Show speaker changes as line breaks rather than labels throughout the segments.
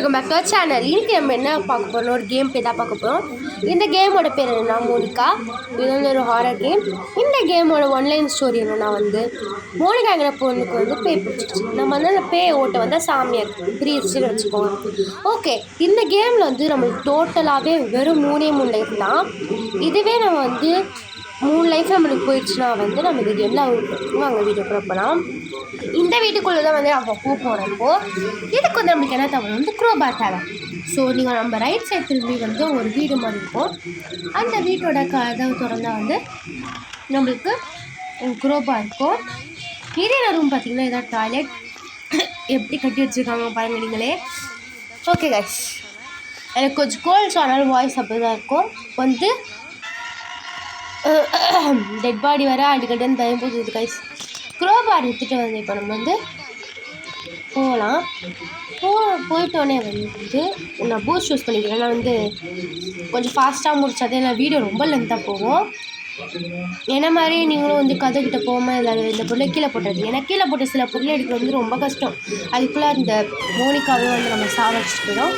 Welcome back to our channel. இன்னைக்கு நம்ம என்ன பார்க்க போகிறோம், ஒரு கேம் பேர் தான் பார்க்க போகிறோம். இந்த கேமோட பேர் என்னென்னா மோனிகா. இது வந்து ஒரு ஹாரர் கேம். இந்த கேமோட ஒன்லைன் ஸ்டோரி என்னென்னா வந்து மோனிகாங்கிற பொண்ணுக்கு வந்து பேய் பிடிச்சிருச்சு. நம்ம வந்து அந்த பேய் ஓட்ட வந்து சாமியார் பிரிச்சுன்னு வச்சுக்கோங்க. ஓகே, இந்த கேமில் வந்து நம்மளுக்கு டோட்டலாகவே வெறும் 3 லைஃப் தான். இதுவே நம்ம வந்து 3 லைஃப் நம்மளுக்கு போயிடுச்சுன்னா வந்து நம்ம இந்த கேமில் வாங்க வீடியோக்குள்ளே போகலாம். இந்த வீட்டுக்குள்ளே தான் வந்து நம்ம போகிறப்போ இதுக்கு வந்து நம்மளுக்கு என்ன தேவை வந்து க்ரோபார் தேவை. ஸோ நீங்கள் நம்ம ரைட் சைட் திரும்பி வந்து ஒரு வீடு மாதிரி இருக்கும். அந்த வீட்டோட கதவு திறந்தால் வந்து நம்மளுக்கு க்ரோபார் இருக்கும். இதே ரூம் பார்த்திங்கன்னா இதான் டாய்லெட். எப்படி கட்டி வச்சுருக்காங்க பாருங்க நீங்களே. ஓகே கைஸ், எனக்கு கொஞ்சம் கோல்ட் ஆனாலும் வாய்ஸ் அப்படி தான் இருக்கும். வந்து டெட் பாடி வர அடிக்கடின்னு பயம் போகுது கைஸ். க்ரோபார் எடுத்துகிட்டு வந்து இப்போ நம்ம வந்து போகலாம். போயிட்டோடனே வந்து நான் பூஸ்ட் யூஸ் பண்ணிக்கிறேன். ஏன்னா வந்து கொஞ்சம் ஃபாஸ்ட்டாக முடிச்சாதே நான் வீடியோ ரொம்ப லென்த்தாக போகும். என்ன மாதிரி நீங்களும் வந்து கதைக்கிட்ட போகாமல் இல்லை இந்த பொருளை கீழே போட்டுருக்கீங்க. ஏன்னா கீழே போட்டு சில பொருளை எடுக்கிறது வந்து ரொம்ப கஷ்டம். அதுக்குள்ளே அந்த மோனிகாவே வந்து நம்ம சாவடிச்சுட்டு போயிடும்.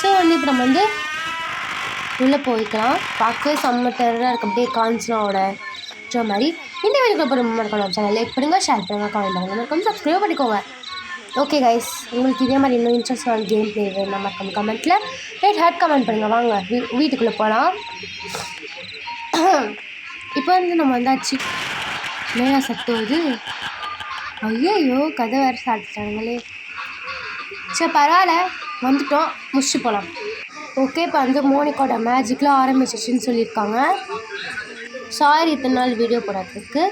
ஸோ வந்து இப்போ நம்ம வந்து உள்ளே போய்க்கலாம். பார்க்க செம்ம டெரராக இருக்க அப்படியே கான்ஸ்னாவோட மாதிரி. இந்த வீடியோக்கு அப்புறம் மறக்காம சேனல் லைக் பண்ணுங்கள், ஷேர் பண்ணுங்கள், கமெண்ட் பண்ணுங்கள், மறக்காம சப்ஸ்கிரைப் பண்ணிக்கோங்க. ஓகே கைஸ், உங்களுக்கு இதே மாதிரி இன்னும் இன்ட்ரெஸ்டான கேம் ப்ளே வேணும் மறக்காம கமெண்ட்டில் ஹேட் கமெண்ட் பண்ணுங்கள். வாங்க வீட்டுக்குள்ளே போகலாம். இப்போ வந்து நம்ம வந்தாச்சு. நிறையா சத்தம் இது. ஐயோ கதை வேறு சாப்பிட்டாங்களே. சரி பரவாயில்ல, வந்துட்டோம், முடிச்சு போகலாம். ஓகே, இப்போ வந்து மோனிகாவோட மேஜிக்கில் ஆரம்பிச்சிச்சுன்னு சொல்லியிருக்காங்க. சாரி இத்தனை நாள் வீடியோ போடுறதுக்கு.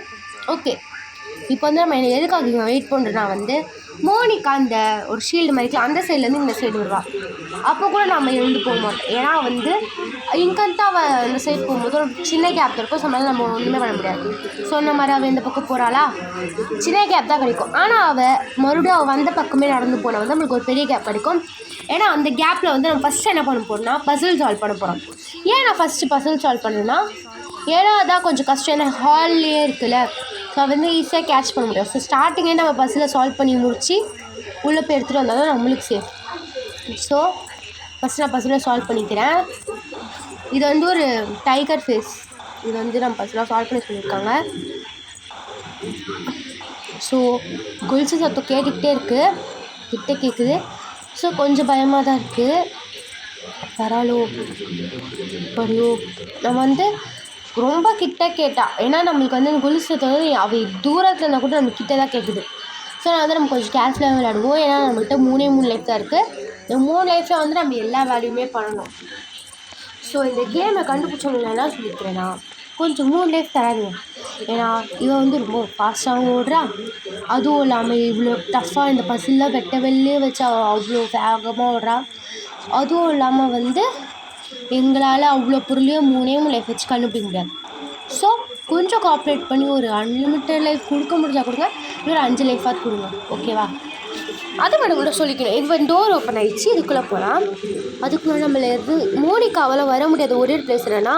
ஓகே, இப்போ வந்து நம்ம எதுக்காக இங்கே வெயிட் பண்ணுறோன்னா வந்து மோனிகா அந்த ஒரு ஷீல்டு மாதிரிக்கலாம் அந்த சைட்லேருந்து இந்த சைடு வருவாள். அப்போ கூட நம்ம எழுந்து போக மாட்டோம். ஏன்னா வந்து இங்கேருந்து அவள் அந்த சைடு போகும்போது ஒரு சின்ன கேப் இருக்கும். சொன்னாலும் நம்ம ஒன்றுமே பண்ண முடியாது. சொன்ன மாதிரி அவள் இந்த பக்கம் போகிறாளா, சின்ன கேப் தான் கிடைக்கும். ஆனால் அவள் மறுபடியும் அவள் வந்த பக்கமே நடந்து போனால் வந்து நம்மளுக்கு ஒரு பெரிய கேப் கிடைக்கும். ஏன்னா அந்த கேப்பில் வந்து நம்ம ஃபஸ்ட்டு என்ன பண்ண போகிறோம்னா பசில் சால்வ் பண்ண போகிறோம். ஏன் நான் ஃபஸ்ட்டு பசில் சால்வ் பண்ணேன்னா ஏன்னா அதான் கொஞ்சம் கஷ்டம். ஏன்னா ஹால்லேயே இருக்குல்ல, ஸோ வந்து ஈஸியாக கேட்ச் பண்ண முடியும். ஸோ ஸ்டார்டிங்கே நம்ம பஸ்ஸில் சால்வ் பண்ணி முடித்து உள்ளே போய் எடுத்துகிட்டு வந்தால் தான் நம்மளுக்கு சேஃப். ஸோ ஃபஸ்ட்டு நான் பஸ்ஸில் சால்வ் பண்ணிக்கிறேன். இது வந்து ஒரு டைகர் ஃபேஸ். இது வந்து நம்ம பஸ்ஸில் சால்வ் பண்ணி சொல்லியிருக்காங்க. ஸோ கொலுசு சத்தம் கேட்டுக்கிட்டே இருக்குது, கிட்ட கேட்குது. ஸோ கொஞ்சம் பயமாக தான் இருக்குது. பரவாயில்லோ பரியோ நம்ம வந்து ரொம்ப கிட்ட கேட்டா, ஏன்னா நம்மளுக்கு வந்து அந்த கொலுசு சத்தம் வந்து அவள் தூரத்தில் இருந்தால் கூட நம்ம கிட்ட தான் கேட்குது. ஸோ நான் வந்து நம்ம கொஞ்சம் கேர்ஃபுல்லாக விளையாடுவோம். ஏன்னா நம்மகிட்ட 3 லைஃப் தான் இருக்குது. இந்த 3 லைஃப்பில் வந்து நம்ம எல்லா வேலையுமே பண்ணணும். ஸோ இந்த கேமை கண்டுபிடிச்சவங்க என்ன சொல்லிக்கிறேன்னா கொஞ்சம் 3 லைஃப் தராதுங்க. ஏன்னா இவன் வந்து ரொம்ப ஃபாஸ்ட்டாகவும் ஓடுறா. அதுவும் இல்லாமல் இவ்வளோ டஃப்பாக இந்த பசில்லாம் வெட்ட வெளிலே வச்சு அவ்வளோ வேகமாக ஓடுறா. அதுவும் இல்லாமல் வந்து எங்களால் அவ்வளோ பொருளையும் 3 லைஃப் வச்சு கண்டுபிடிக்க முடியாது. ஸோ கொஞ்சம் கோஆப்ரேட் பண்ணி ஒரு அன்லிமிட்டட் லைஃப் கொடுக்க முடிஞ்சா கொடுங்க, ஒரு 5 லைஃபாக கொடுங்க. ஓகேவா? அதை மட்டும் கூட சொல்லிக்கணும். இப்போ டோர் ஓப்பன் ஆகிடுச்சு, இதுக்குள்ளே போகலாம். அதுக்குள்ளே நம்மள மோனிகாவால் வர முடியாது. ஒரே பிளேஸ் என்னன்னா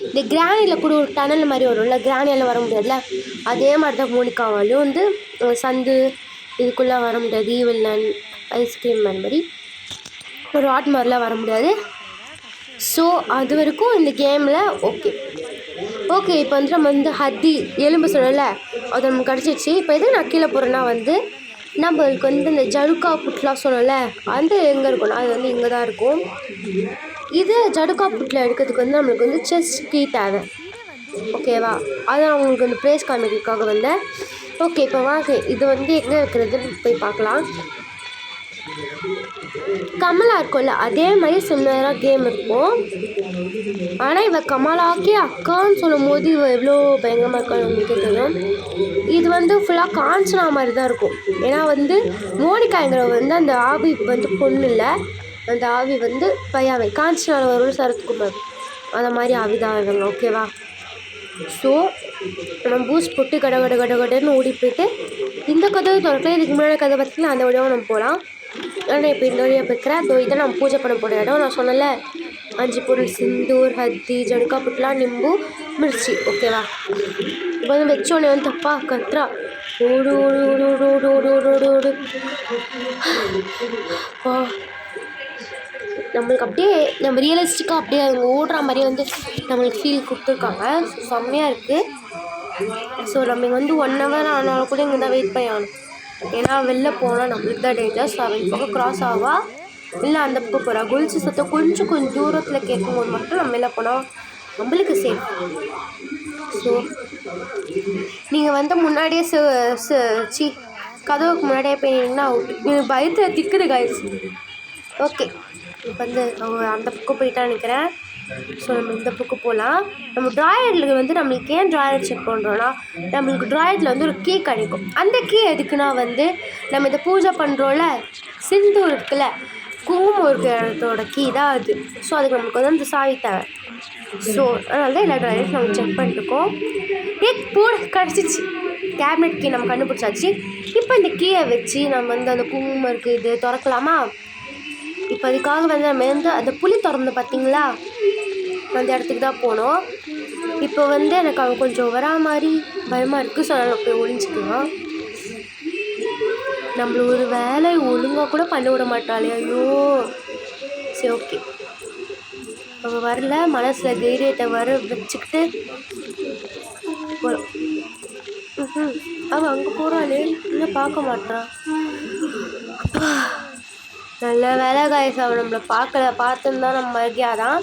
இந்த கிரானியில் கூட ஒரு டனல் மாதிரி வரும்ல, கிரானியால் வர முடியாதுல்ல, அதே மாதிரி தான் மோனிகாவாலும் வந்து சந்து இதுக்குள்ளே வர முடியாது. ஈவில்லன் ஐஸ்கிரீம் மேன் மாதிரி ஒரு ஆட் மாதிரிலாம் வர முடியாது. ஸோ அது வரைக்கும் இந்த கேமில் ஓகே இப்போ வந்து நம்ம வந்து ஹத்தி எலும்பு சொல்லல, அதை நம்ம கிடச்சிச்சு. இப்போ எதுக்கு நான் கீழே போகிறேன்னா வந்து நம்மளுக்கு வந்து இந்த ஜடுக்கா புட்லாம் சொல்லலை, அந்த எங்கே இருக்கும்னா அது வந்து இங்கே தான் இருக்கும். இது ஜடுக்கா புட்டில் எடுக்கிறதுக்கு வந்து நம்மளுக்கு வந்து செஸ்ட் கீ தேவை. ஓகேவா? அதை நான் உங்களுக்கு வந்து ப்ளேஸ் காமிக்கிறதுக்காக வந்தேன். ஓகே, இப்போ வாங்க இது வந்து எங்கே இருக்கிறதுன்னு போய் பார்க்கலாம். கமலா இருக்கும்ல, அதே மாதிரி சிமிலராக கேம் இருக்கும். ஆனால் இவள் கமலாக்கி அக்கான்னு சொல்லும் போது இவள் எவ்வளோ பயங்கரமாக இருக்கான்னு உங்களுக்கு தெரியும். இது வந்து ஃபுல்லாக காஞ்சனா மாதிரி தான் இருக்கும். ஏன்னா வந்து மோனிகாங்கிற வந்து அந்த ஆவி வந்து பொண்ணு இல்லை, அந்த ஆவி வந்து பையாவை காஞ்சனாவில் வரும் சரத்குமார், அந்த மாதிரி ஆவி தான் இவங்க. ஓகேவா? ஸோ நம்ம பூஸ்ட் போட்டு கடன்னு ஓடி போய்ட்டு இந்த கதவை திறக்கலாம். இதுக்கு முன்னாடி கதை பார்த்திங்கன்னா அந்த வழியாக நம்ம போகலாம். ஆனால் இப்போ இந்த வழியாக போய்க்கிறேன். அதோ இதை நம்ம பூஜை பண்ண போகிற இடம். நான் சொன்னல 5 பொருள் சிந்தூர், ஹத்தி, ஜடுக்கா புட்லாம், நிம்பு, மிர்ச்சி. ஓகேவா? இப்போ வந்து வச்சோடனே வந்து தப்பா கத்துறா, ஓடு ஓடு ஓடு ஓடு ஓடு ஓடு ஓடு ஓடு ஓடு. நம்மளுக்கு அப்படியே நம்ம ரியலிஸ்டிக்காக அப்படியே அவங்க ஓடுற மாதிரியே வந்து நம்மளுக்கு ஃபீல் கொடுத்துருக்காங்க. செம்மையாக இருக்குது. ஸோ நம்ம இங்கே வந்து 1 ஹவர் ஆனாலும் கூட இங்கே தான் வெயிட் பண்ணி ஆகணும். ஏன்னா வெளில போனால் நம்மளுக்கு தான் டேஞ்சர். ஸோ அவன் பக்கம் க்ராஸ் ஆவா இல்லை அந்த பக்கம் போகிறா. கொலுசு சத்தம் கொஞ்சம் தூரத்தில் கேட்கும்போது மட்டும் நம்ம வெளில போனால் நம்மளுக்கு சேஃப். ஸோ நீங்கள் வந்து முன்னாடியே சி கதவுக்கு முன்னாடியே போயிங்கன்னா அவுட். பயத்தில் திக்குது காய்ஸ். ஓகே, இப்போ வந்து அந்த பக்கம் போயிட்டா நினைக்கிறேன். ஸோ நம்ம இந்த பக்கம் போகலாம். நம்ம ட்ராயரில் வந்து நம்மளுக்கு ஏன் ட்ராயர் செக் பண்ணுறோன்னா, நம்மளுக்கு ட்ராயரில் வந்து ஒரு கீ கிடைக்கும். அந்த கீ எதுக்குன்னா வந்து நம்ம இந்த பூஜை பண்ணுறோம்ல, சிந்தூர் இருக்குல்ல, குங்குமம் இருக்கிற இடத்தோட கீ தான் அது. ஸோ அதுக்கு நமக்கு வந்து அந்த சாவி தேவை. ஸோ அதனால தான் எல்லா ட்ராயரும் நம்ம செக் பண்ணிட்டுருக்கோம். போட கிடச்சிச்சு. கேபினெட் கீ நம்ம கண்டுபிடிச்சாச்சு. இப்போ இந்த கீயை வச்சு நம்ம வந்து அந்த குங்குமம் இருக்குது இது திறக்கலாமா? இப்போ அதுக்காக வந்து நம்ம வந்து அந்த புளி திறந்து பார்த்தீங்களா, அந்த இடத்துக்கு தான் போனோம். இப்போ வந்து எனக்கு அவன் கொஞ்சம் வரா மாதிரி பயமாக இருக்குது. ஸோ அதனால் போய் ஒழிஞ்சிக்கலாம். நம்மள ஒரு வேலை ஒழுங்காக கூட பண்ண விட மாட்டாளே, ஐயோ. சரி, ஓகே, அவள் வரல. மனசில் தைரியத்தை வச்சுக்கிட்டு போகிறோம். அவள் அங்கே போகிறாளே, இன்னும் பார்க்க மாட்டான். நல்ல வேலை காய்ஸ், அவன் நம்மளை பார்த்துருந்தா நம்ம மகியாதான்.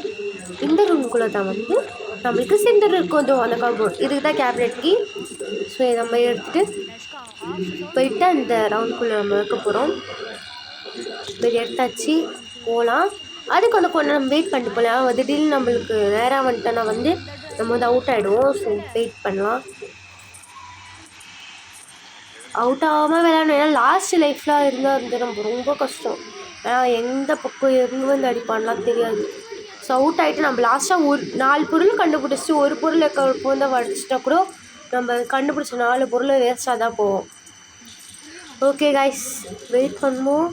இந்த ரூமுக்குள்ளே தான் வந்து நம்மளுக்கு சிந்தர் இருக்கும் அந்த கபோர்ட். இதுக்கு தான் கேபினெட் கீ. ஸோ இதை நம்ம எடுத்துகிட்டு போயிட்டு அந்த ரவுண்டுக்குள்ளே நம்ம வைக்க போகிறோம். இது எடுத்தாச்சு, போகலாம். அதுக்கு வந்து கொஞ்சம் நம்ம வெயிட் பண்ணிட்டு போகலாம். திடீர்னு நம்மளுக்கு நேராக வந்துட்டோன்னா வந்து நம்ம வந்து அவுட் ஆகிடுவோம். ஸோ வெயிட் பண்ணலாம். அவுட் ஆகாமல் விளையாடணும். ஏன்னா லாஸ்ட் லைஃப்லாம் இருந்தால் வந்து நம்ம ரொம்ப கஷ்டம். ஏன்னா எந்த பக்கம் எங்கே வந்து அடிப்பான்லாம் தெரியாது. ஸோ அவுட் ஆகிட்டு நம்ம லாஸ்ட்டாக ஒரு 4 பொருள் கண்டுபிடிச்சிட்டு ஒரு பொருள் வந்து வடிச்சிட்டா கூட நம்ம கண்டுபிடிச்ச 4 பொருள் வேஸ்ட்டாக தான் போவோம். ஓகே காய்ஸ், வெயிட் பண்ணுவோம்.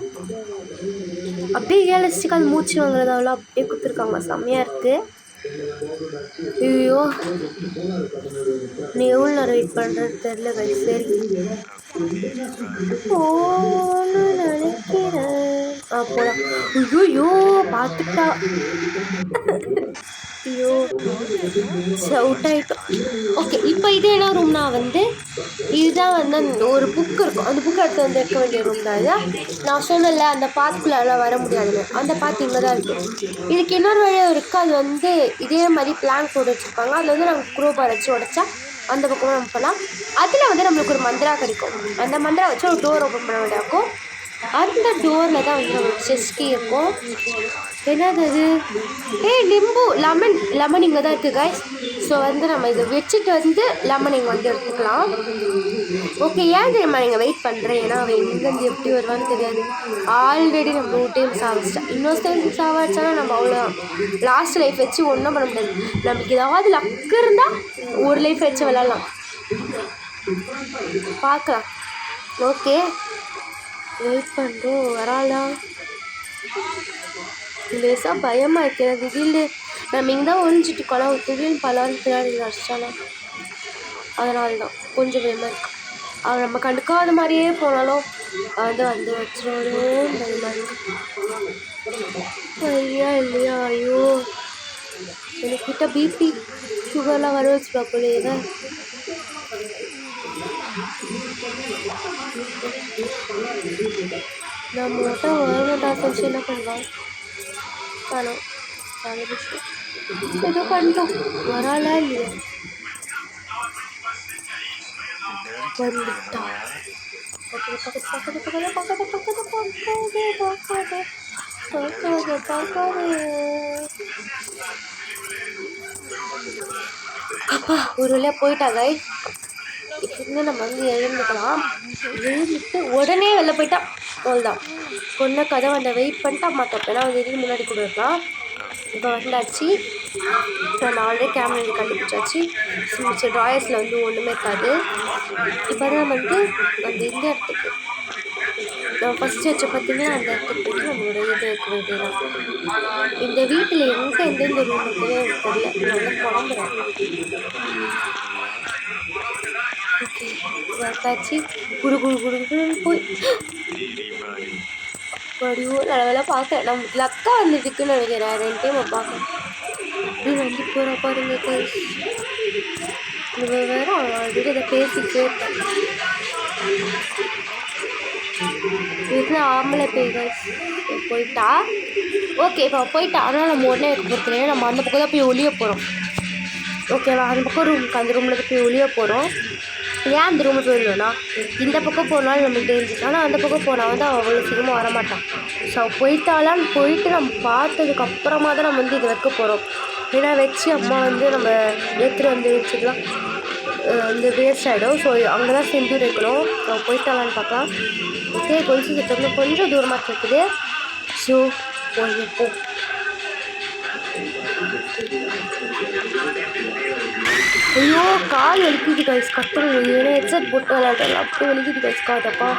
அப்படியே ரியலிஸ்டிக்காக அது மூச்சு வாங்குறதாவெல்லாம் அப்படியே கொடுத்துருக்காங்க. செம்மையாக இருக்குது. ஐயோ, நீ எவ்வளோ நேரம் வெயிட் பண்ணுறது தெரில காய்ஸ். சரி, நினைக்கிறேன் போகலாம். ஐயோ பார்த்துட்டா. ஐயோ, அவுட் ஆகிட்டோம். ஓகே, இப்போ இது என்ன ரூம்னா வந்து இதுதான் வந்து அந்த ஒரு புக் இருக்கும். அந்த புக் எடுத்து வந்து எடுக்க வேண்டிய ரூம் தான் இது. நான் சொன்னல அந்த பாத்துக்குள்ளெல்லாம் வர முடியாதுன்னு, அந்த பாத்து இங்கே தான் இருக்குது. இதுக்கு இன்னொரு வழியாக இருக்குது. அது வந்து இதே மாதிரி பிளான் போட்டு வச்சுருப்பாங்க. அதில் வந்து நாங்கள் குரோபார் வச்சு உடச்சா அந்த பக்கமாக நம்ம போகலாம். அதில் வந்து நம்மளுக்கு ஒரு மந்திரா கிடைக்கும். அந்த மந்திரா வச்சு ஒரு டோர் ஓப்பன் பண்ண வேண்டியிருக்கும். அந்த டோரில் தான் வந்து நம்மளுக்கு செஸ் கீ இருக்கும். என்னது அது? லிம்பு லெமன் இங்கே தான் இருக்குது காய்ஸ். ஸோ வந்து நம்ம இதை வச்சுட்டு வந்து லெமன் இங்கே வந்து எடுத்துக்கலாம். ஓகே, ஏன் தெரியுமா நீங்கள் வெயிட் பண்ணுறேன்? ஏன்னா அவன் எங்கேருந்து எப்படி வருவான்னு தெரியாது. ஆல்ரெடி நம்ம 2 டைம் சாவிச்சிட்டா. இன்னொரு டைம் சாவிச்சானா நம்ம அவ்வளோதான். லாஸ்ட் லைஃப் வச்சு ஒன்றும் பண்ண முடியாது. நமக்கு ஏதாவது லக்கு இருந்தால் ஒரு லைஃப் வச்சு விளாட்லாம். பார்க்கலாம். ஓகே, வெயிட் பண்ணுறோம். வராளா? லேசாக பயமாக இருக்குது. திடீர்னு நம்ம இங்கே தான் ஒழிஞ்சிட்டு இருக்கோம். திடீர்னு பலான்னு பின்னாடி அடிச்சாலாம். அதனால தான் கொஞ்சம் பயமாக இருக்குது. அவன் நம்ம கண்டுக்காத மாதிரியே போனாலும் வந்து வச்சிருவோம் பயமாக இருக்குது. ஐயா இல்லையா? ஐயோ, எனக்கிட்ட பிபி சுகர்லாம் வர வச்சுப்பா போலேயே தான். நம்ம மட்டும் வரமாட்டா செஞ்சு என்ன பண்ணுவான்? காணும் ஏதோ பண்ணிட்டோம். வராளா இல்லையா? வந்துட்டா. அப்பா ஒரு வழியாக போயிட்டா காய்ஸ். இப்போ நம்ம வந்து எழுந்துக்கலாம். எழுந்துட்டு உடனே வெளில போயிட்டா அவ்வளோதான். கொன்ன கதை அந்த வெயிட் பண்ணிட்டு அம்மா தப்பேன்னா வந்து எதுவும் முன்னாடி கூட இருக்கலாம். இப்போ வந்தாச்சு. நான் ஆல்ரெடி கேமரா கண்டுபிடிச்சாச்சு. மிச்ச ட்ராயர்ஸில் வந்து ஒன்றுமே இருக்காது. இப்போ தான் வந்து அந்த இந்த இடத்துக்கு நம்ம ஃபஸ்ட்டு வச்ச பார்த்தீங்கன்னா அந்த இடத்துக்கு போய்ட்டு நம்மளோட இது வைக்க வேண்டியதான். இந்த வீட்டில் எங்கே எந்தெந்த ரூம் இருக்குதுன்னு எனக்கு தெரியல. நான் வந்து குழம்புறேன். ஓகே, வந்தாச்சு. குடு போய் படியோ நல்ல வேலை பார்த்தேன். நம்ம அக்கா வந்துட்டுக்குன்னு நினைக்கிறேன். 2 டைம் பார்க்கேன். இப்படி வந்து போகிற பாருங்க கைஸ். இவ வேற ஆல்ரெடி அதை பேசிக்கிட்டே இருப்பேன். வீட்டில் ஆம்பளை பேய் கைஸ் போயிட்டா. ஓகே இப்போ போயிட்டா. ஆனால் நம்ம உடனே வைக்க போகிறேன். நம்ம அந்த பக்கம் தான் போய் ஒளிய போகிறோம். ஓகேவா? அந்த பக்கம் ரூமுக்கு அந்த ரூமில் போய் ஒளிய போகிறோம். ஏன் அந்த ரூமுக்கு போயிடணும்னா இந்த பக்கம் போனாலும் நம்மளுக்கு தெரிஞ்சிச்சு. ஆனால் அந்த பக்கம் போனால் வந்து அவள் அவ்வளோ சீக்கிரமாக வரமாட்டான். ஸோ போயிட்டாலான்னு போயிட்டு நம்ம பார்த்ததுக்கப்புறமா தான் நம்ம வந்து இது வைக்க போகிறோம். ஏன்னா வச்சு அம்மா வந்து நம்ம எடுத்துகிட்டு வந்து வச்சுக்கலாம் வந்து வேஸ்ட் ஆகிடும். ஸோ அங்கே தான் செஞ்சு வைக்கணும். ஸோ போயிட்டாலான்னு பார்க்கலாம். ஓகே கொலுசு சத்தம் கொஞ்சம் தூரமாக இருக்குது. ஸோ போயிருப்போ. ஐயோ கால் வலிக்குது கைஸ். கட்டணும் ஏன்னா ஹெட்செட் போட்டு விளையாடலாம். அப்படி வலிக்குது கைஸ் காட்டப்பா.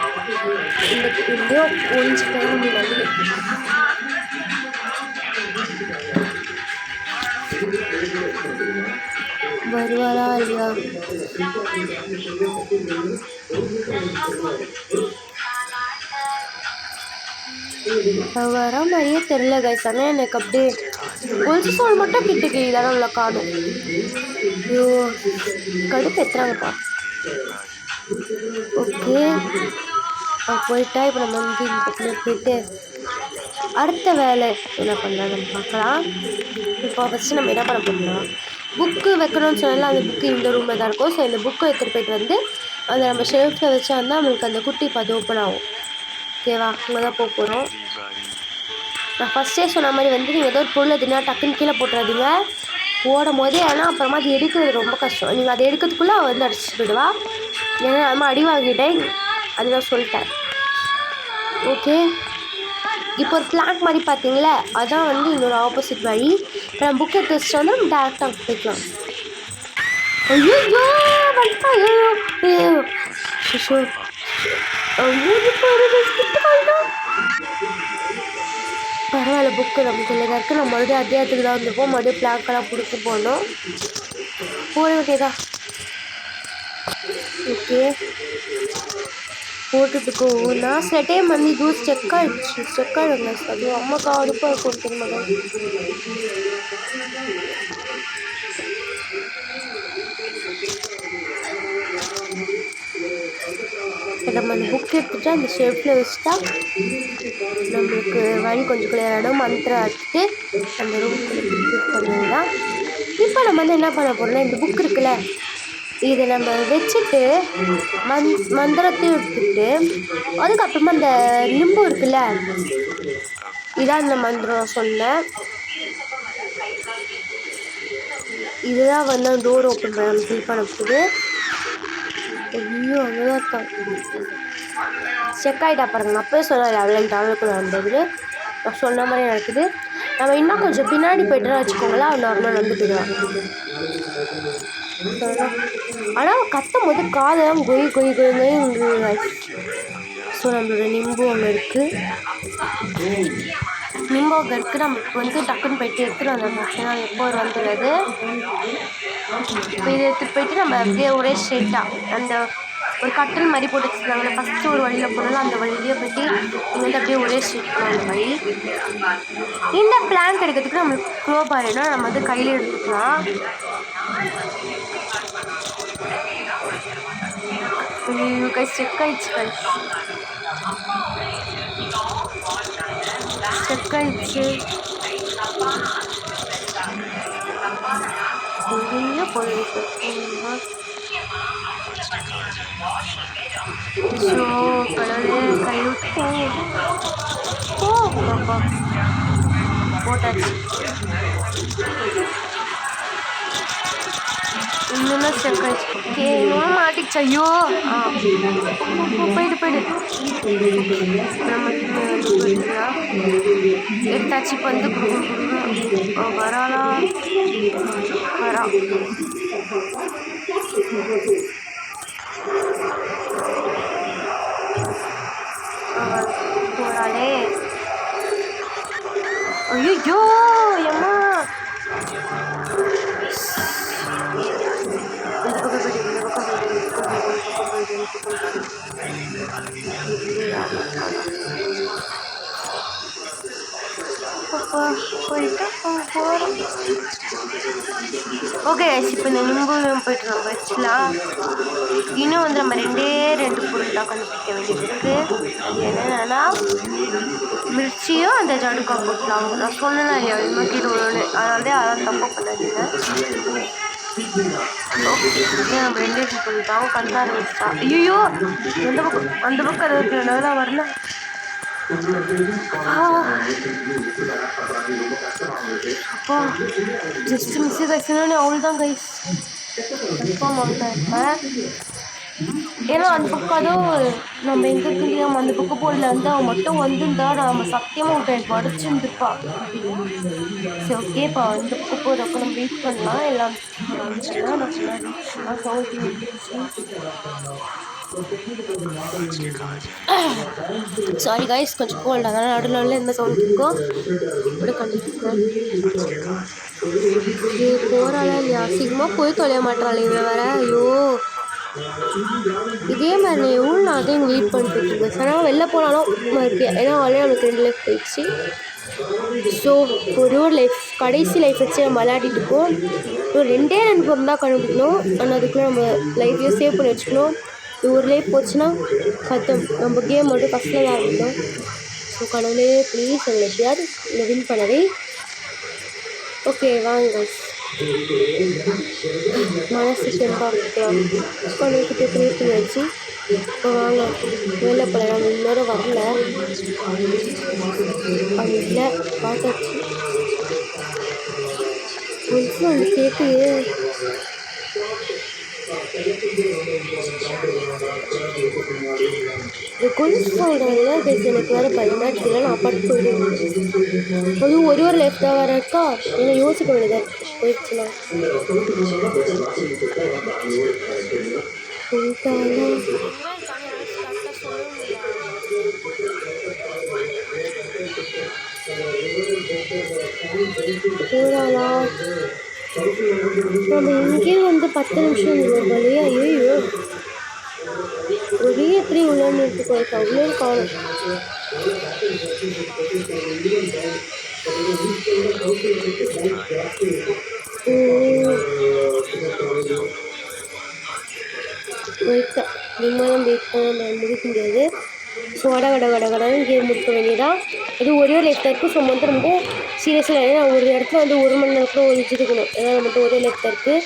இந்த எப்படியோ கொஞ்ச டைம் வந்து வருவாரா இல்லையா? வர மாதிரியே தெரில கைஸ். ஆனால் எனக்கு அப்படியே கொலுசு சவுண்ட் மட்டும் கிட்டுக்கு இதான உள்ள காணும். ஐயோ கடுப்பு எத்துறாங்கப்பா. ஓகே போயிட்டா. இப்போ நம்ம வந்து இந்த பக்கம் போயிட்டு அடுத்த வேலை என்ன பண்ணலாம் நம்ம பார்க்கலாம். இப்போ ஃபஸ்ட்டு நம்ம என்ன பண்ண போகிறோம்னா புக்கு வைக்கணும்னு சொன்னால அந்த புக்கு இந்த ரூமில் தான் இருக்கும். ஸோ இந்த புக்கை எடுத்துகிட்டு போயிட்டு வந்து அதை நம்ம ஷெல்ஃபில் வச்சா வந்து நம்மளுக்கு அந்த குட்டி அது ஓப்பன் ஆகும். ஓகேவா? அங்கே தான் போக போகிறோம். நான் ஃபஸ்ட்டே சொன்ன மாதிரி வந்து நீங்கள் ஏதோ ஒரு பொருள் எதுனா டக்குன்னு கீழே போட்டுறாதீங்க ஓடும் போதே. ஏன்னா அப்புறமா அது எடுக்கிறது ரொம்ப கஷ்டம். நீங்கள் அதை எடுக்கிறதுக்குள்ளே அவள் வந்து அடிச்சுட்டு போயிடுவா. ஏன்னா நம்ம அடி வாங்கிட்டேன் அதுதான் சொல்லிட்டேன். ஓகே இப்போ ஒரு பிளாங்க் மாதிரி பார்த்தீங்களே அதான் வந்து இன்னொரு ஆப்போசிட் வழி. இப்போ நம்ம புக் எடுத்து வச்சுட்டு வந்து நம்ம டேரெக்டாக போய்க்கலாம். ஐயோ வந்துட்டா. பரவாயில்ல புக்கு நமக்கு இல்லை இருக்குது. நம்ம மறுபடியும் அத்தியாயத்துக்கு தான் வந்துருப்போம். மறுபடியும் பிளாங்கெல்லாம் பிடிச்சி போடணும். போட வேண்டியதா? ஓகே போட்டுட்டுக்கோ. நான் சில டைம் வந்து இதுவும் செக் ஆகிடுங்க. அதுவும் அம்மாக்கா அடுப்பாக கொடுத்துருங்க மகன். நம்ம அந்த புக் எடுத்துகிட்டு அந்த ஷெல்ஃபில் வச்சுட்டா நம்மளுக்கு வழி கொஞ்சம் கிளியர் ஆகிடும். மந்திரம் அடிச்சுட்டு அந்த ரூமுக்கு பண்ணிடலாம். இப்போ நம்ம வந்து என்ன பண்ண போகிறோம்னா இந்த புக் இருக்குல்ல இதை நம்ம வச்சுட்டு மந்திரத்தையும் எடுத்துக்கிட்டு அதுக்கப்புறமா அந்த லிம்பு இருக்குல்ல இதான் இந்த மந்திரம் சொன்னேன். இதுதான் வந்து டோர் ஓப்பன் பண்ண நம்ம ஃபில் பண்ண போகுது. ஐயோ அங்கேதான் இருக்கா. செக் ஆகிட்டா பாருங்க. அப்போயே சொல்லலை அவ்வளோ டவுனுக்குள்ளே வந்தது. நான் சொன்ன மாதிரி நடக்குது. நம்ம இன்னும் கொஞ்சம் பின்னாடி போய்ட்டுன்னு வச்சுக்கோங்களேன். அவன் நார்மலாக நடந்துட்டுருவான். ஆனால் கத்தும் போது காதெல்லாம் கொய். ஸோ நம்மளோட நிம்பு அங்கே இருக்குது. நிம்பு அங்கே இருக்குது. நமக்கு வந்து டக்குன்னு போயிட்டு எடுத்துகிட்டு வந்துடணும். ஏன்னா எப்போ ஒரு வந்துடுறது. இப்போ இதை எடுத்துகிட்டு போயிட்டு நம்ம அப்படியே ஒரே ஸ்ட்ரெயிட்டாக அந்த ஒரு கட்டில் மாதிரி போட்டு வச்சுருக்காங்க. ஃபஸ்ட்டு ஒரு வழியில் போனாலும் அந்த வழியிலேயே போயிட்டு இங்கே வந்து அப்படியே ஒரே ஸ்ட்ரெயிட் அந்த வழி. இந்த பிளான் கிடைக்கிறதுக்கு நம்மளுக்கு க்ளோப் ஆகிடும்னா நம்ம வந்து கையில் எடுத்துக்கலாம். கைஸ் செக் ஆயிடுச்சு. எங்கேயோ போயிருக்கு. ஸோ கடவுளே கைவிட்டு பாப்பா போட்டாச்சு. இன்னும் செக் ஆயிடுச்சு. ஓகே இன்னும் மாட்டிச்சு. ஐயோ போயிடு எடுத்தாச்சு. இப்போ வந்து வராளா வரா. போறாளே. ஐயோ அம்மா போயிட்டு போகிறோம். ஓகே இப்போ இந்த நிம்புலம் போயிட்டு நம்ம வச்சுலாம். இன்னும் வந்து நம்ம ரெண்டு பொருள் தான் கண்டுபிடிக்க வேண்டியது இருக்குது. என்னென்னா மிர்ச்சியும் அந்த ஜடுக்கா போட்டலாம். நான் சொன்னேன் இல்லையா இன்னும் கீழே ஒன்று, அதனாலே அதான் தப்பு பண்ணாதீங்க. நம்ம ரெண்டு பொருள் தான் கண்ட ஆரம்பிச்சா. ஐயோ அந்த பக்கம் இருக்கிறனால வரல. அப்பா ஜஸ்ட் மிஸ் கைஸ்னு அவ்வளோதான் கைஸ். கன்ஃபார்ம் அவ்வளோதான் இருப்பேன். ஏன்னா அந்த பக்கம் அதுவும் நம்ம எங்கே இருக்குல்லையா அந்த பக்கம் போடல வந்து அவன் மட்டும் வந்துருந்தா நம்ம சத்தியமாக விட்டு எனக்கு வடிச்சுருந்துருப்பா. சரி ஓகேப்பா இந்த பக்கம் போகிறப்ப நம்ம வெயிட் பண்ணலாம். எல்லாம் சாரி கைஸ் கொஞ்சம் கோல்ட், அதனால் நடுவில் எந்த சவுண்ட் இருக்கோ இப்படி கண்டிப்பாக போகிறாளா இல்லையா சீக்கிரமாக போய் தொலைய மாட்டாளே இவன் வேற. ஐயோ இதே மாதிரி நான் எவ்வளோ நான் அதையும் வெயிட் பண்ணிட்டு இருக்கேன். ஆனால் வெளில போனாலும் மறுபடியும் ஏன்னா ஆல்ரெடி நமக்கு 2 லைஃப் போயிடுச்சு. ஸோ ஒரு லைஃப் கடைசி லைஃப் வச்சு நம்ம விளையாடிட்டு இருக்கோம். இப்போ 2 பொருள் தான் கண்டுபிடிக்கணும். ஆனால் அதுக்குள்ளே நம்ம லைஃப்பையும் சேவ் பண்ணி வச்சுக்கணும். ஒரு லைஃப் போச்சுன்னா கத்தம் நம்ம கேம் மட்டும் ஃபஸ்ட்டில் தான் ஆரம்பிக்கணும். ஸோ கடவுளே ப்ளீஸ் எங்களை எப்படியாவது இந்த வின் பண்ணவே. ஓகே வாங்க மனசு தெம்பாக்கலாம் பண்ணிக்கிட்டு க்ரியேட் பண்ணி வச்சு இப்போ வாங்க வெளில போகலாம். நம்ம இன்னொரு வரல அது இல்லை பார்த்தாச்சு. கொஞ்சம் வந்து கேட்டு இந்த கொலுசு சொல்கிறாங்களா பேச எனக்கு வேறு பயமாட்டில் நான் பாட்டு போயிடுவேன். அதுவும் ஒரு லைஃப் தான் வேறு இருக்கா. ஏன்னா யோசிக்க வேண்டியதாக போயிடுச்சுன்னா போகிறாளா நம்ம இங்கே வந்து 10 நிமிஷம் இருந்தோம்பாலே. ஐயோ ஒரே எப்படி உள்ளன்னு எடுத்துக்கோ அவ்வளோ காணும். போயிட்டா நிம்மதியாக வெயிட் பண்ண முடிக்க முடியாது. ஸோ கடன்னு கேம் முடிக்க வேண்டியதான். இது ஒரே லைஃப் தான் இருக்குது. ஸோ மட்டும் ரொம்ப சீரியஸாக ஏன்னா ஒரு இடத்துல வந்து 1 மணி நேரத்தில் ஒழிச்சிருக்கணும். ஏன்னா நம்மகிட்ட ஒரே லைஃப் தான் இருக்குது.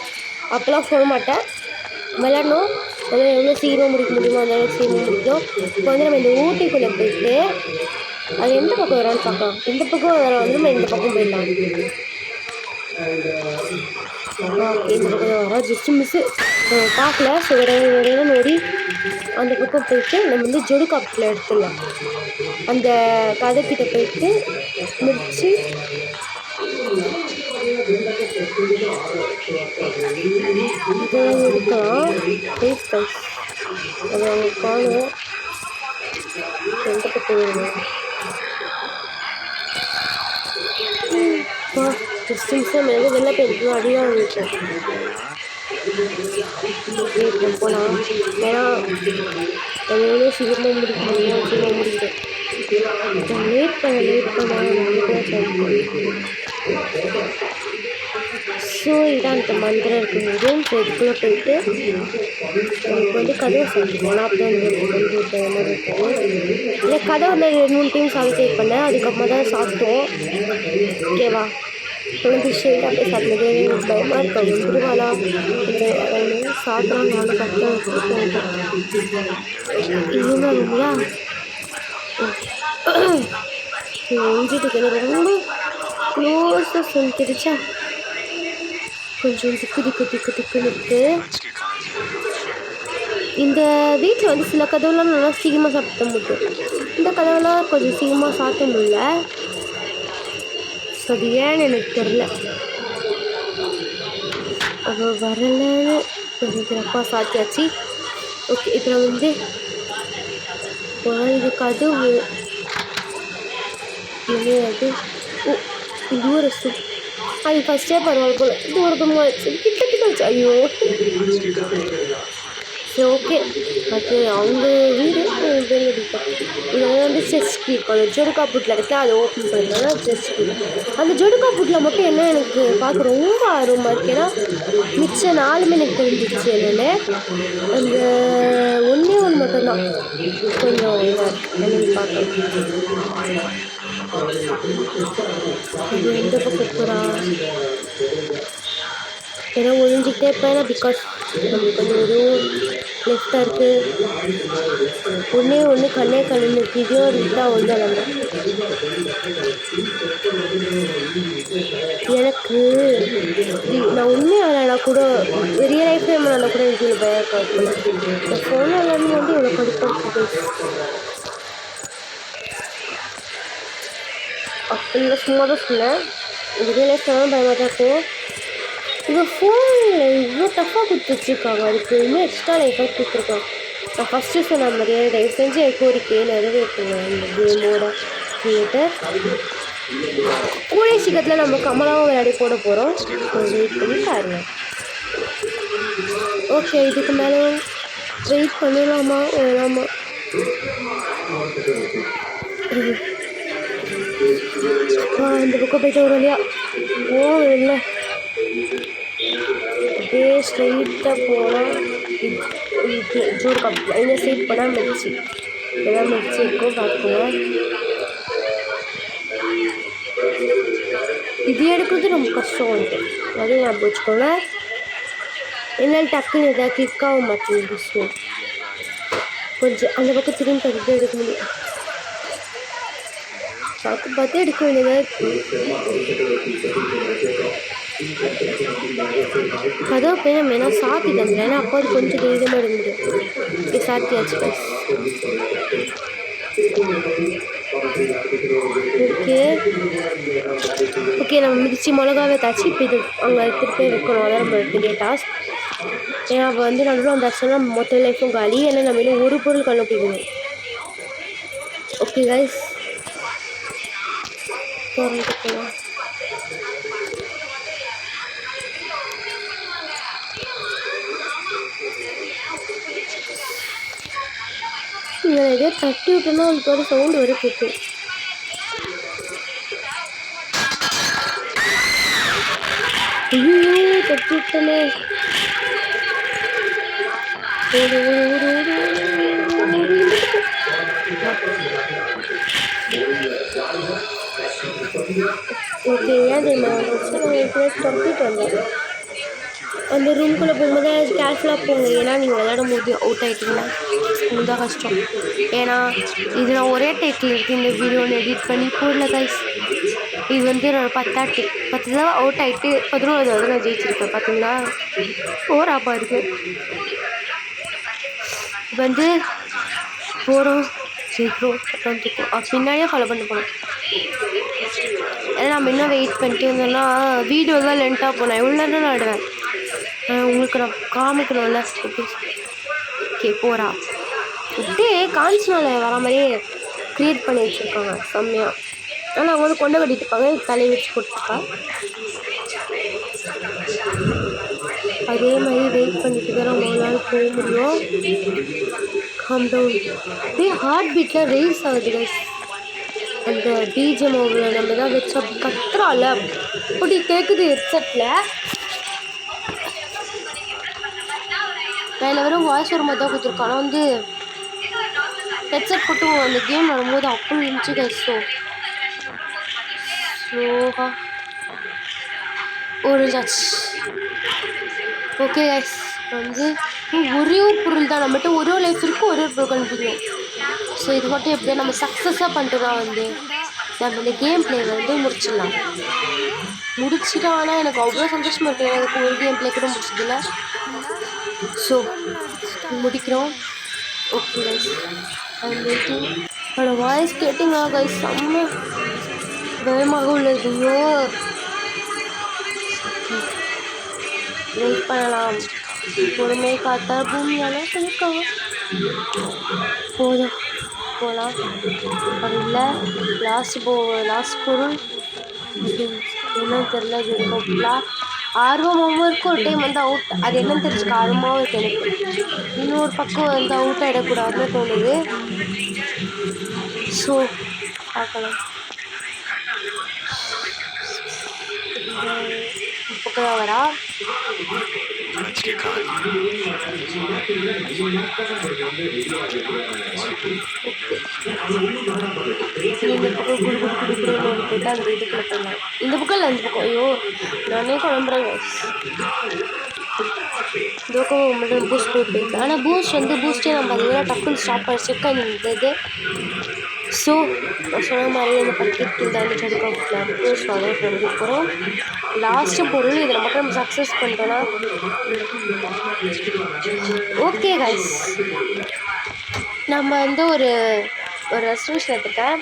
அப்போலாம் சொல்ல மாட்டேன் விளையாடணும். அதெல்லாம் எவ்வளோ சீக்கிரம் முடிக்க முடியுமோ அந்த அளவுக்கு சீக்கிரம் முடிக்கும். இப்போ வந்து நம்ம இந்த ஊட்டிக்குள்ளே போயிட்டு அது எந்த பக்கம் வரான்னு பார்க்கலாம். இந்த பக்கம் வர வந்து நம்ம இந்த பக்கம் போயிடலாம். ஓகே இந்த பக்கம் வர ஜஸ்ட் மிஸ்ஸு பார்க்கல. ஸோ இடையில நோடி அந்த பக்கம் போயிட்டு நம்ம வந்து ஜொடு காப்பில் எடுத்துடலாம். அந்த கதைக்கிட்ட போயிட்டு முடிச்சு இதெல்லாம் எடுக்கலாம். ஃபேஸ் ப்ரைஸ் அது அவங்க காணும். எந்த பக்கம் வேணும் ஜஸ்ட் மிஸ்ஸாக மேலே வெளில போயிருக்கோம். அடியாக இருக்கும். இப்போ போகலாம். ஏன்னா அது எவ்வளோ சீக்கிரமாக முடிக்க முடியும். சீக்கிரம் முடிக்கும். லேட் பண்ண ஸோ இதான் அந்த மந்திரம் இருக்கும்போது ஸோ இதுக்குள்ளே போயிட்டு எனக்கு வந்து கதவை சாப்பிட்டுக்கலாம். அப்போ வந்து மாதிரி இருக்கும். இல்லை கதை வந்து 2-3 டைம் சால்வ் பண்ணேன். அதுக்கப்புறமா தான் சாப்பிட்டோம். ஓகேவா வந்து ஷேட் அப்படியே சாப்பிட்டது எனக்கு பயமாக இருக்கும். வந்துருவாளா இந்த சாப்பிட்றாங்க நானும் கரெக்டாக வச்சுருக்கேன். இதுதான் இல்லையா எஞ்சிட்டு ரொம்ப க்ளோஸாக சொல்லிடுச்சா. கொஞ்சம் திக்குன்னு இருக்குது. இந்த வீட்டில் வந்து சில கதவுலாம் நல்லா சீக்கிரமாக சாப்பிட முடியும். இந்த கதவுலாம் கொஞ்சம் சீக்கிரமாக சாப்பிட முடியல. ஸோ அது ஏன்னு எனக்கு தெரில. அது வரலன்னு நினைக்கிறப்பா சாத்தியாச்சு. ஓகே இப்போ நான் வந்து இது கதவு அது தூரம் அது ஃபஸ்ட்டே பரவாயில்ல போல் தூரத்தமாக வச்சு கிட்ட வச்சு. ஐயோ சரி ஓகே. அது அவங்க வீடு பெரிய வீடு. இது வந்து செஸ் கீப் அந்த ஜொடுக்காப்பூட்டில் இருக்கேன் அதை ஓப்பன் பண்ணுறதுனால செஸ் கீப். அந்த ஜொடுக்காப்பூட்டில் மட்டும் என்ன எனக்கு பார்க்க ரொம்ப ஆர்வமாக இருக்குது. ஏன்னா மிச்சம் 4 எனக்கு தெரிஞ்சிச்சு என்னென்னு. அந்த ஒன்றே ஒன்று மட்டும்தான் கொஞ்சம் இதாக இருக்குது என்னென்னு பார்க்கலாம். இது எந்த பக்கம் போகிறா ஏன்னா ஒழிஞ்சிக்கிட்டே இருப்பேன். பிகாஸ் நம்மளுக்கு வந்து ஒரு லெஃப்டாக இருக்குது. ஒன்று கண்ணே கண்ணு இதையும் இருந்தால் வந்து நம்ம எனக்கு நான் உண்மையாக கூட ரியல் லைஃப்ல நான் கூட எனக்கு பயம் இந்த ஃபோனில் எல்லாமே வந்து இவ்வளோ கடுப்பாக அப்படின்னா சும்மா தான் சொன்னேன். ரியல் லைஃப்ல தான் பயமாக தான் இருக்கும். இந்த ஃபோனில் இவ்வளோ டஃப்பாக கொடுத்துட்ருக்காங்க. அதுக்கு இன்னும் எக்ஸ்ட்ரா லைஃபாக கொடுத்துருக்காங்க. நான் ஃபஸ்ட்டு சொன்ன மாதிரியே தயவு செஞ்சு என் கோரிக்கையை நிறைவேற்றுங்க. இந்த கேமோட கிரியேட்டர் கூடிய சீக்கிரத்தில் நம்ம கமலாவும் விளையாடி போட போகிறோம். வெயிட் பண்ணி பாருங்க. ஓகே, இதுக்கு மேலே வெயிட் பண்ணலாமா வேணாமா? இந்த பக்கம் போய்ட்டு ஒரு வழியா இல்லை அப்படியே ஸ்ட்ரெயிட்டாக போனால் ஜூர் கப் இந்த ஸ்ட்ரெயிட் போனால் மிர்ச்சி எல்லாம் மிர்ச்சி இருக்கும் பார்த்துக்கோங்க. இது எடுக்கிறது ரொம்ப கஷ்டம் வந்து அதையும் ஞாபகம் வச்சுக்கோங்க. என்னால் டக்குன்னு எதாவது கிளிக்காக மாட்டேங்குது. ஸோ கொஞ்சம் அந்த பக்கம் திரும்பி பார்த்து எடுக்க முடியும். பார்த்து எடுக்க வேண்டியதாக இருக்குது. கதவை போய் நம்ம என்ன சாத்தி தந்துடும். ஏன்னா அப்போ அது கொஞ்சம் தைரியமாக எடுக்க முடியும். சாத்தியாச்சு பஸ். ஓகே நம்ம மிதிச்சு மிளகாவே தாச்சு. இப்போ இது அங்கே திருப்பி வைக்கணும். அதான் நம்ம பெரிய டாஸ்க். ஏன்னா அப்போ வந்து நடுவில் அந்த அர்ச்சனா மொத்த லைஃப்பும் காலி. ஏன்னா நம்ம இன்னும் ஒரு பொருள் கண்டுபிடிக்கணும். ஓகே கைஸ், திறந்து போகலாம். இதில் எதோ தட்டி விட்டோன்னா அதுக்கு ஒரு சவுண்டு வர கேட்கும். ஐயோ தட்டி விட்டனே. ஓகே, ஏன் தெரியுமா தொட்டிட்டு வந்தேன். அந்த ரூம்குள்ளே போகும்போது கேர்ஃபுல்லாக போங்க. ஏன்னா நீங்கள் விளையாடும் போது அவுட் ஆகிட்டிங்கன்னா இதுதான் கஷ்டம். ஏன்னா இது நான் ஒரே டேக்கில் இருக்குது. இந்த வீடியோன்னு எடிட் பண்ணி போடல கைஸ். இது வந்து நான் 10 தடவை அவுட் ஆகிட்டு 11வது தடவை நான் ஜெயிச்சிருக்கேன். பார்த்தீங்களா ஓராப்பா இருக்குது. வந்து போகிறோம் ஜெயிக்கிறோம் வந்துருக்கோம். பின்னாடியே ஃபாலோ பண்ண போகிறோம். ஏன்னா நம்ம இன்னும் வெயிட் பண்ணிட்டு இருந்தோம்னா வீடியோ தான் லென்த்தாக போனேன். எவ்வளோ நேரம் ஆடுவேன் உங்களுக்கு நான் காமிக்கணும்ல. ஓகே போகிறா அப்படியே கான்ஸ்னால வர மாதிரியே க்ரியேட் பண்ணி வச்சுருக்காங்க செம்மையாக. ஆனால் அவங்க வந்து கொண்டை கட்டிட்டுருப்பாங்க, தலையை வச்சு போட்டுருக்கா. அதே மாதிரி வெயிட் பண்ணிட்டு தான் நம்ம ஒரு நாள் போக முடியும். Calm down. அப்படியே ஹார்ட் பீட்டில் ரேஸ் ஆகுது கைஸ். அந்த பிஜிஎம் நம்ம தான் வச்சு அப்படி கத்துறால அப்படி கேட்குது ஹெட்செட்டில். கையில் வெறும் வாய்ஸ் ஒரு மாதிரி தான் கொடுத்துருக்கோம். ஆனால் வந்து ஹெட்செட் போட்டு அந்த கேம் வரும்போது அப்படி இருந்துச்சு கைஸ். ஸ்லோவாக ஒரு ஜாச். ஓகே கைஸ், வந்து ஒரே ஒரு பொருள் தான் நம்மகிட்ட ஒரு லைஃப் இருக்குது. ஒரு பொருள் கண்டுபிடிக்கணும். ஸோ இது மட்டும் எப்படியா நம்ம சக்ஸஸாக பண்ணிட்டோம்னா வந்து நம்ம இந்த கேம் பிளே வந்து முடிச்சிடலாம். முடிச்சிட்டோம். ஆனால் எனக்கு அவ்வளோ சந்தோஷமாக இருக்குது. எனக்கு ஒரு கேம் பிளே கூட முடிச்சதில்லை. ஸோ முடிக்கிறோம். ஓகே கைஸ், என்னோடய வாய்ஸ் கேட்டிங்களா கைஸ்? செம்ம பயமாக உள்ளது. ஐயோ வெயிட் பண்ணலாம். பொறுமை காத்தா பூமியெல்லாம் கிடைக்கும். போதும் போகலாம். அது இல்லை லாஸ்ட் பொருள் என்னன்னு தெரில. இது ஆர்வமாகவும் இருக்கும், ஒரு டைம் வந்து அவுட் அது என்னன்னு தெரிஞ்சுக்க ஆர்வமாகவும் இருக்கு எனக்கு. இன்னொரு பக்கம் வந்து அவுட் ஆகிடக்கூடாதுன்னு தோணுது. ஸோ பார்க்கலாம். பக்கம் வரா இந்த பக்கம் குடு குடு குடு குடுன்னு போயிட்டு அந்த இதுக்குள்ள போயிடலாம். இந்த பக்கம் இல்லை, இந்த பக்கம். ஐயோ நானே குழம்புறேங்க. இந்த பக்கம் மட்டும் பூஸ்ட் போயிருக்கு. ஆனால் பூஸ்ட் வந்து பூஸ்ட்டே நம்ம அது டக்குன்னு ஸ்டாப் பண்ணி செக் ஆகிருந்தது. ஸோ சொன்ன மாதிரி அந்த பக்கெட்டு தான் வந்து செடிக்காப்பில் பூஸ்ட் ஆர்டர் பண்ணி போகிறோம். லாஸ்ட்டு பொருள் இதில் மட்டும் நம்ம சக்ஸஸ் பண்ணிட்டோன்னா ஓகே கைஸ். நம்ம வந்து ஒரு ரெசல்யூஷன் எடுத்துட்டேன்.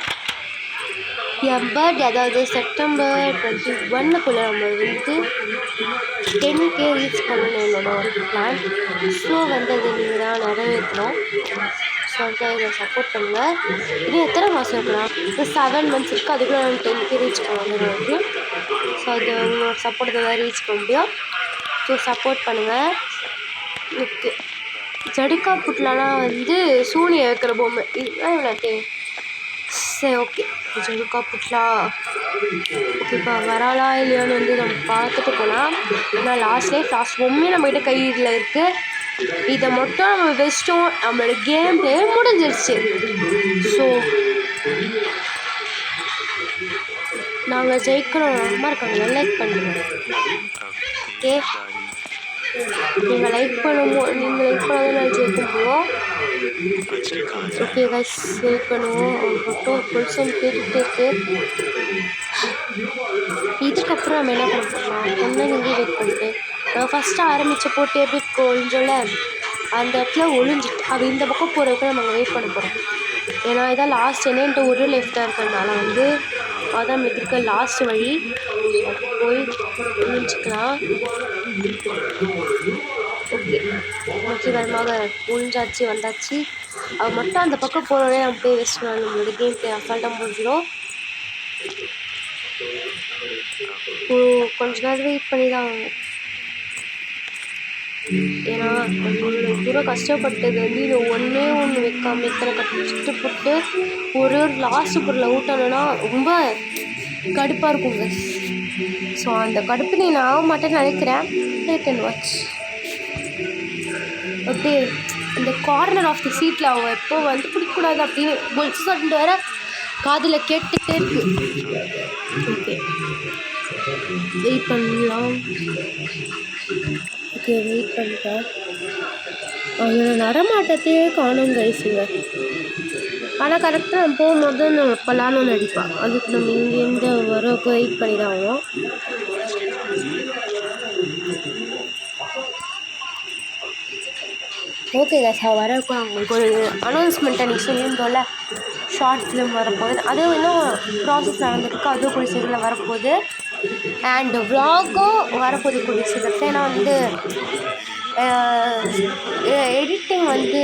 என் பர்த்டே, அதாவது செப்டம்பர் 21 நம்ம வந்து 10K ரீச் பண்ணணும் என்னோட ஒரு பிளான். ஸோ வந்து அது நீங்கள் தான் நிறைவேற்றணும். ஸோ வந்து இதை சப்போர்ட் பண்ணுங்கள். இன்னும் எத்தனை மாதம் இருக்கலாம்? இப்போ 7 மந்த்ஸ் இருக்குது. அதுக்குள்ளே நான் 10K ரீச் பண்ணணும் வந்து. ஸோ அது உங்களோட சப்போர்ட் தான் ரீச் பண்ண முடியும். ஸோ சப்போர்ட் பண்ணுங்கள். ஓகே, ஜடிக்கா புட்லாம் வந்து சூனியை வைக்கிற பொம்மை இதுதான் இவ்வளோ. சரி ஓகே, ஜடிக்கா புட்லா ஓகேப்பா வராளா இல்லையான்னு வந்து நம்ம பார்த்துட்டு போகலாம். ஏன்னா லாஸ்ட் பொம்மை நம்மகிட்ட கையில் இருக்குது. இதை மட்டும் நம்ம வச்சிட்டோம், நம்மளோட கேம் பிளே முடிஞ்சிருச்சு. ஸோ நாங்கள் ஜெயிக்கணும். அம்மா இருக்காங்க, லைக் பண்ணுங்க. ஓகே, நீங்கள் லைக் பண்ணாதான் நான் ஜெயிக்க முடியும். ஓகே கைஸ், லைக் பண்ணுவோம். மட்டும் புதுசம் கேட்டுகிட்டே இருக்கு. இதுக்கப்புறம் நம்ம என்ன பண்ண போகிறோம்? ஒன்று நீங்கள் வெயிட் பண்ணிட்டு நான் ஃபஸ்ட்டு ஆரம்பித்த போட்டு எப்படி ஒழிஞ்சோல அந்த இடத்துல ஒழிஞ்சிட்டு அது இந்த பக்கம் போகிறதுக்கு நம்ம வெயிட் பண்ண போகிறோம். ஏன்னா இதான் லாஸ்ட் என்னன்ட்டு ஒரு லெஃப்டாக இருக்கிறதுனால வந்து அதான் நம்மளுக்கு இருக்க லாஸ்ட் வழி. போய் ஒழிஞ்சிக்கலாம். ஓகே, வெற்றிகரமாக ஒழிஞ்சாச்சு, வந்தாச்சு. அது மட்டும் அந்த பக்கம் போகிறோடனே நம்ம போய் வெஸ்ட் நம்மளோட கேம் பிளே அசால்ட்டாக முடிஞ்சிடும். கொஞ்ச நேரம் வெயிட் பண்ணி தான் ஆகணும். ஏன்னா இவ்வளோ தூரம் கஷ்டப்பட்டது வந்து இது ஒன்று வைக்காம இத்தனை கஷ்டப்பட்டு ஒரு லாஸ்ட் பொருளை ஊட்டணும்னா ரொம்ப கடுப்பாக இருக்குங்க. ஸோ அந்த கடுப்பு நீ நான் ஆக மாட்டேன்னு நினைக்கிறேன். Wait and watch. அப்படியே இந்த கார்னர் ஆஃப் தி சீட்டில் அவங்க எப்போ வந்து பிடிக்கக்கூடாது அப்படின்னு பொலிச்சு சொல்லிட்டு வர காதில் கேட்டுகிட்டே இருக்கு. ஓகே, வெயிட் பண்ணலாம். ஓகே, வெயிட் பண்ணுறேன். அவங்களோட நடமாட்டத்தையே காணும் கைஸுங்க. ஆனால் கரெக்டாக நம்ம போகும்போது நம்ம பலான்னு நடிப்பான். அதுக்கு நம்ம இங்கேருந்து வரக்கு வெயிட் பண்ணி தான் ஆகும். ஓகே கைஸ், வரக்கும் அவங்களுக்கு ஒரு அனௌன்ஸ்மெண்ட் அன்றைக்கி சொல்லியிருந்தோம்ல, ஷார்ட் ஃபிலிம் வரப்போகுது. அதுவும் இன்னும் ப்ராசஸ் நடந்துருக்கு. அதுவும் கூடிய சீக்கிரம் வரப்போகுது. அண்ட் விலாகும் வரப்போகுது கூடிய சீக்கிரத்தில். ஏன்னா வந்து எடிட்டிங் வந்து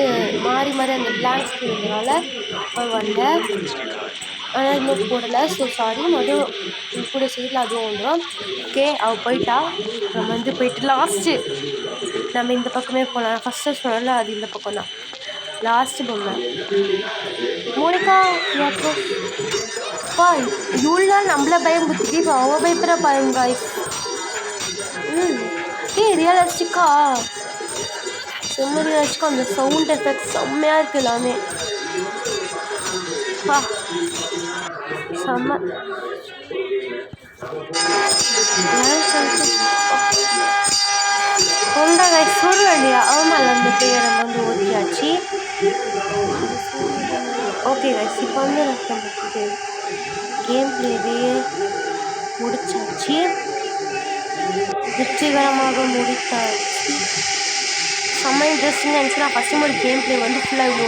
மாறி மாறி அந்த பிளாங்க் ஸ்க்ரீன்றனால வரல. ஆனால் இன்னும் போடலை. So sorry. அதுவும் கூட சீக்கிரம் அதுவும் வந்துடும். ஓகே, அவள் போயிட்டா. நம்ம வந்து போயிட்டு லாஸ்ட்டு நம்ம இந்த பக்கமே போகலாம். ஃபஸ்ட்டு சொன்னால அது இந்த பக்கம் தான் லாஸ்ட்டு பொம்மை. மோனிகா பா இவ்வளோ நம்மளை பயம்புத்தி இப்போ அவள் பயப்படுற பாருங்க காய்ஸ். ரியலிஸ்டிக்கா செம்ம ரியலிஸ்டிக்கா அந்த சவுண்ட் எஃபெக்ட் செம்மையாக இருக்குது எல்லாமே. பா செம்ம ரொம்ப கைஸ் சொல்ல வேண்டியா. ஆமாம், அந்த பேரை நம்ம வந்து ஓட்டியாச்சு. ஓகே கைஸ், இப்போ வந்து எனக்கு கேம் பிளேவே முடிச்சாச்சு. வெற்றிகரமாக முடித்தாச்சு. செம்ம இன்ட்ரெஸ்டிங்காக இருந்துச்சு. நான் ஃபஸ்ட்டு ஒரு கேம் பிளே வந்து ஃபுல்லாக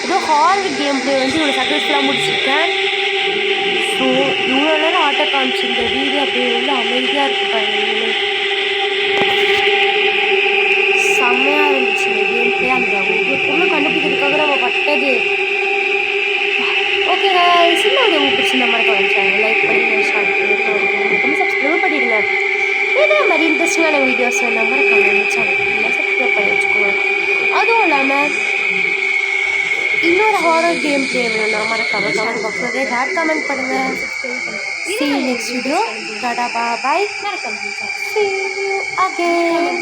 ஏதோ ஹாரர் கேம் பிளே வந்து இவ்வளோ சக்ஸஸ்ஃபுல்லாக முடிச்சிருக்கேன். ஸோ இவ்வளோ நேரம் ஆட்டோ காமிச்சு இந்த வீடியோ அப்படியே வந்து அமைதியாக இருக்கு பாருங்க. செம்மையாக இருந்துச்சு இந்த கேம் பிளே. அந்த ஒவ்வொரு பொருளும் கண்டுபிடிக்கிறதுக்காக நம்ம பட்டது. ஓகே சின்ன உங்களுக்கு பிடிச்சிருந்த மாதிரி லைக் பண்ணி ஷேர் பண்ணி சப்ஸ்கிரைப் பண்ணிடுங்க. மாதிரி இன்ட்ரெஸ்டிங்கான வீடியோஸ் வேணாமல் கமெண்ட் சேனலில் சப்ஸ்கிரைப் பண்ணி வச்சுக்கோங்க. அதுவும் இல்லாமல் இன்னொரு ஹாரர் கேம் ப்ளே வேணும்னா மறக்காம கமெண்ட் பாக்ஸில் கமெண்ட் பண்ணுங்கள். See you next video. Tada bye bye. See you again.